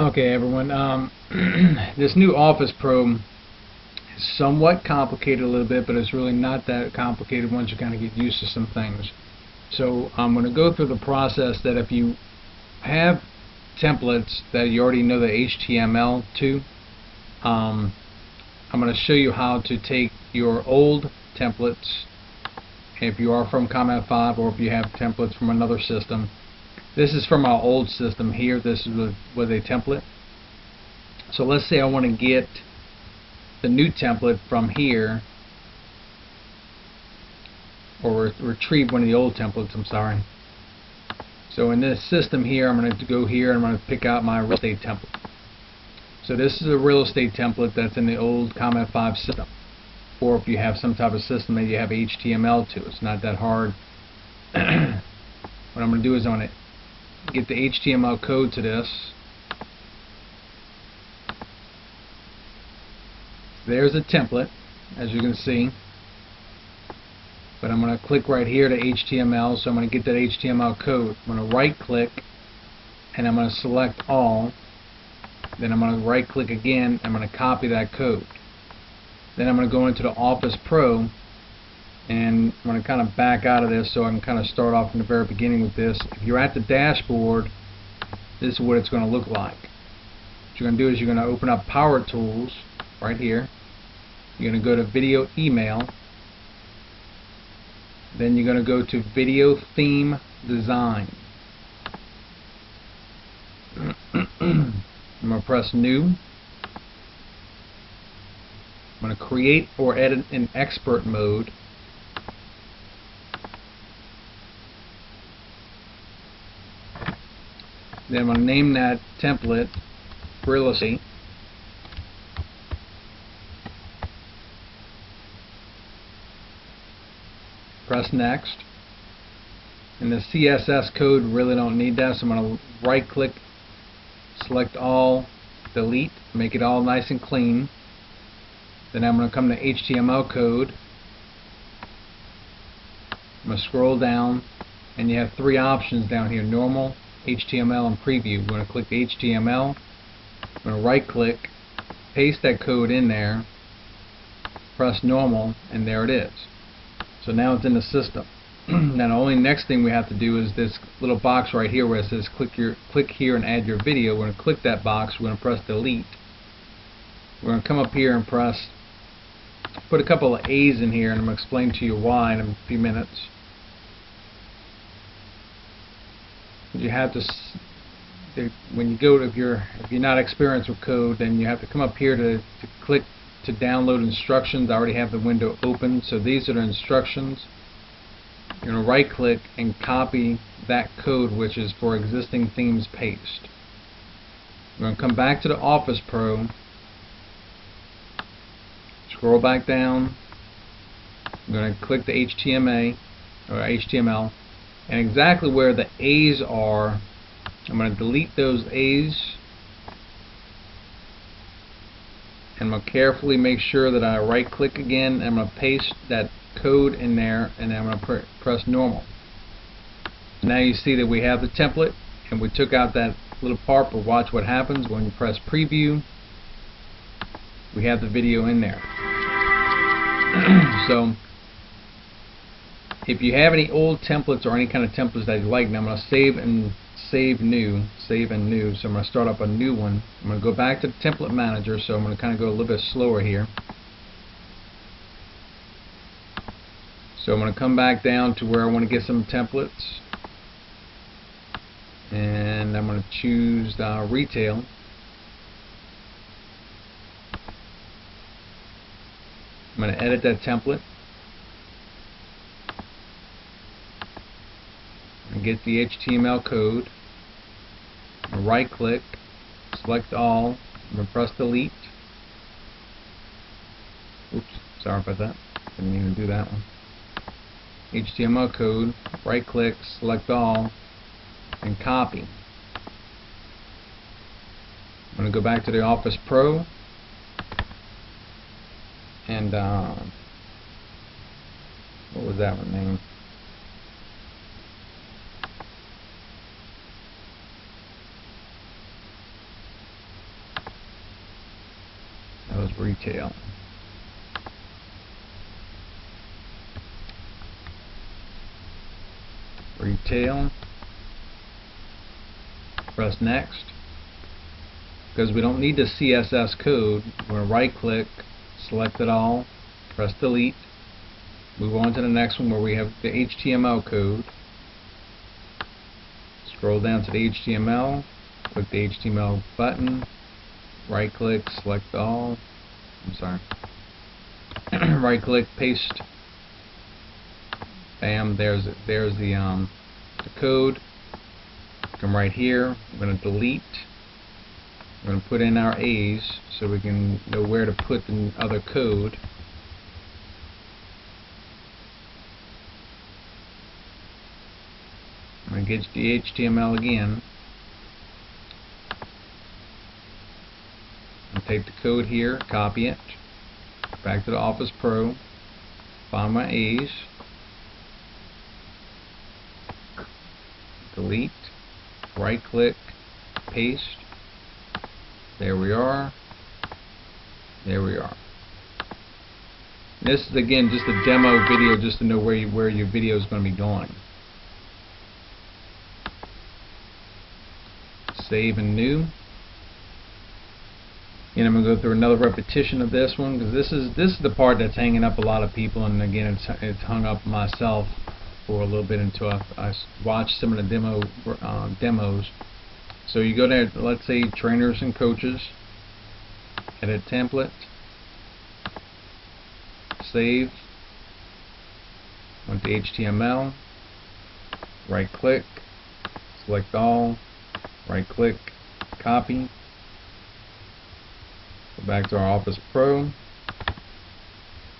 Okay, everyone. This new Office Pro is somewhat complicated a little bit, but it's really not that complicated once you kind of get used to some things. So I'm going to go through the process that if you have templates that you already know the HTML to, I'm going to show you how to take your old templates, if you are from Combat 5 or if you have templates from another system. This is from our old system here. This is with a template. So let's say I want to get the new template from here, or retrieve one of the old templates, I'm sorry. So in this system here, I'm going to go here and I'm going to pick out my real estate template. So this is a real estate template that's in the old Combat 5 system. Or if you have some type of system that you have HTML to, it's not that hard. What I'm going to do is I'm going to get the HTML code to this. There's a template, as you can see. But I'm going to click right here to HTML, so I'm going to get that HTML code. I'm going to right click and I'm going to select all. Then I'm going to right click again. I'm going to copy that code. Then I'm going to go into the Office Pro and I'm going to kind of back out of this so I can kind of start off from the very beginning with this. If you're at the dashboard, this is what it's going to look like. What you're going to do is you're going to open up Power Tools right here. You're going to go to Video Email. Then you're going to go to Video Theme Design. I'm going to press New. I'm going to create or edit in expert mode. Then I'm going to name that template Real Estate. Press Next. And the CSS code, really don't need that, so I'm going to right click, select all, delete, make it all nice and clean. Then I'm going to come to HTML code. I'm going to scroll down and you have three options down here: normal, HTML, and preview. We're going to click the HTML. I'm going to right click, paste that code in there, press normal, and there it is. So now it's in the system. Now the only next thing we have to do is this little box right here where it says click here and add your video. We're going to click that box. We're going to press delete. We're going to come up here and put a couple of A's in here, and I'm going to explain to you why in a few minutes. You have to, when you go to, if you're not experienced with code, then you have to come up here to click to download instructions. I already have the window open, so these are the instructions. You're going to right click and copy that code, which is for existing themes, paste. We're going to come back to the Office Pro, scroll back down. I'm going to click the HTML, and exactly where the A's are, I'm going to delete those A's. And I'm going to carefully make sure that I right click again, and I'm going to paste that code in there, and then I'm going to press normal. Now you see that we have the template, and we took out that little part, but watch what happens when you press preview. We have the video in there. So if you have any old templates or any kind of templates that you like, now I'm going to save and new. So I'm going to start up a new one. I'm going to go back to the template manager, so I'm going to kind of go a little bit slower here. So I'm going to come back down to where I want to get some templates, and I'm going to choose retail. I'm going to edit that template and get the HTML code. Right click, select all, I'm going to press delete. Oops, sorry about that, didn't mean to do that one. HTML code, right click, select all, and copy. I'm going to go back to the Office Pro, and what was that one name? retail. Retail. Press next. Because we don't need the CSS code, we're going to right click, select it all, press delete, move on to the next one where we have the HTML code. Scroll down to the HTML, click the HTML button, right click, select all, right click, paste, bam, there's the code. Come right here, I'm going to delete. We're going to put in our A's so we can know where to put the other code. I'm going to get the HTML again. I'll take the code here, copy it, back to the Office Pro, find my A's, delete, right click, paste. There we are. There we are. This is again just a demo video just to know where your video is going to be going. Save and new. And I'm going to go through another repetition of this one because this is the part that's hanging up a lot of people, and again it's hung up myself for a little bit until I watched some of the demos. So you go there, let's say trainers and coaches, edit template, save, went to HTML, right click, select all, right click, copy, go back to our Office Pro,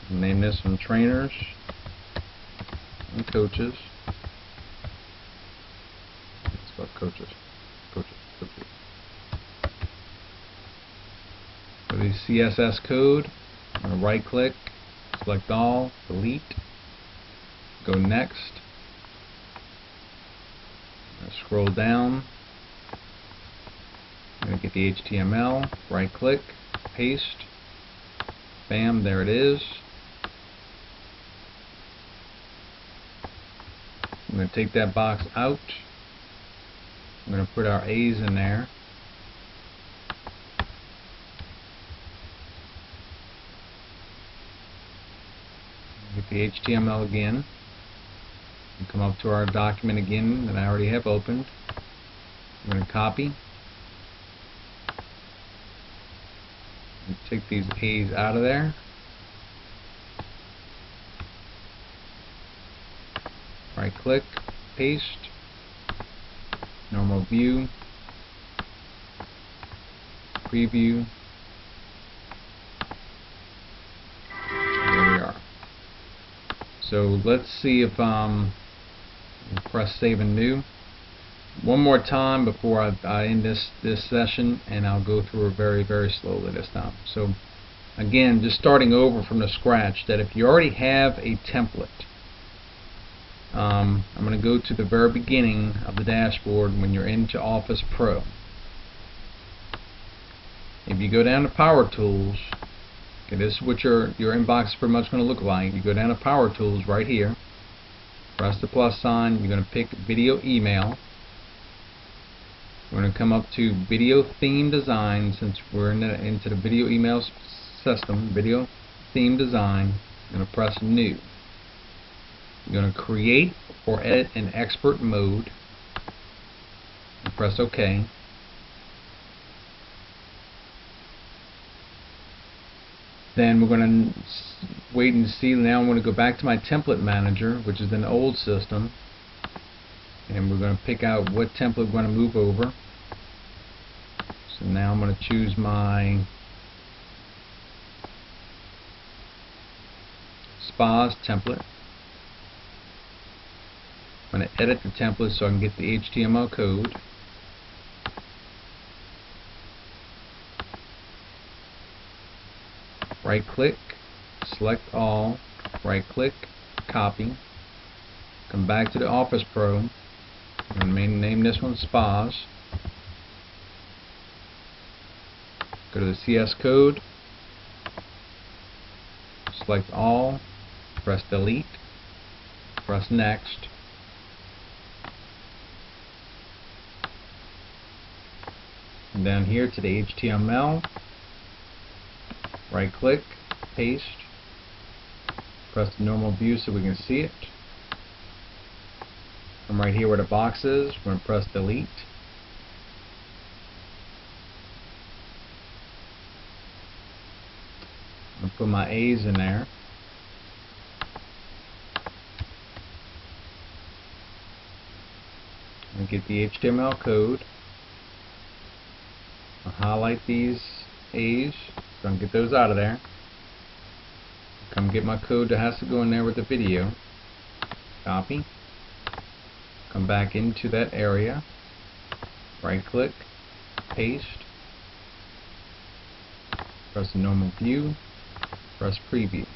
name this one trainers and coaches. Let's go coaches. For the CSS code, I'm going to right click, select all, delete, go next, scroll down, I'm going to get the HTML, right click, paste, bam, there it is. I'm going to take that box out. I'm going to put our A's in there. Get the HTML again. And come up to our document again that I already have opened. I'm going to copy. And take these A's out of there. Right click, paste. Normal view, preview, there we are. So let's see if we'll press save and new. One more time before I end this session, and I'll go through it very slowly this time. So again, just starting over from the scratch, that if you already have a template, I'm going to go to the very beginning of the dashboard when you're into Office Pro. If you go down to Power Tools, okay, this is what your inbox is pretty much going to look like. You go down to Power Tools right here, press the plus sign, you're going to pick Video Email. We're going to come up to Video Theme Design, since we're into the video email system, Video Theme Design. I'm going to press New. You're going to create or edit in expert mode and press OK. Then we're going to wait and see. Now I'm going to go back to my template manager, which is an old system, and we're going to pick out what template we're going to move over. So now I'm going to choose my SPA's template. I'm going to edit the template so I can get the HTML code. Right click, select all, right click, copy, come back to the Office Pro, I'm going to name this one SPA's, go to the CS code, select all, press delete, press next. And down here to the HTML, right click, paste, press the normal view so we can see it. From right here where the box is, we're going to press delete. I'm going to put my A's in there. And get the HTML code. I'll highlight these A's, so I can get those out of there. Come get my code that has to go in there with the video. Copy. Come back into that area. Right click, paste. Press the normal view. Press preview.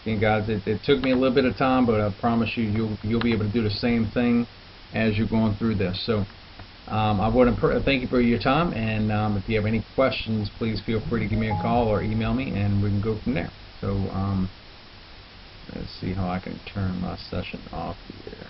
Again, guys, it took me a little bit of time, but I promise you, you'll be able to do the same thing as you're going through this. So I want to thank you for your time, and if you have any questions, please feel free to give me a call or email me, and we can go from there. So let's see how I can turn my session off here.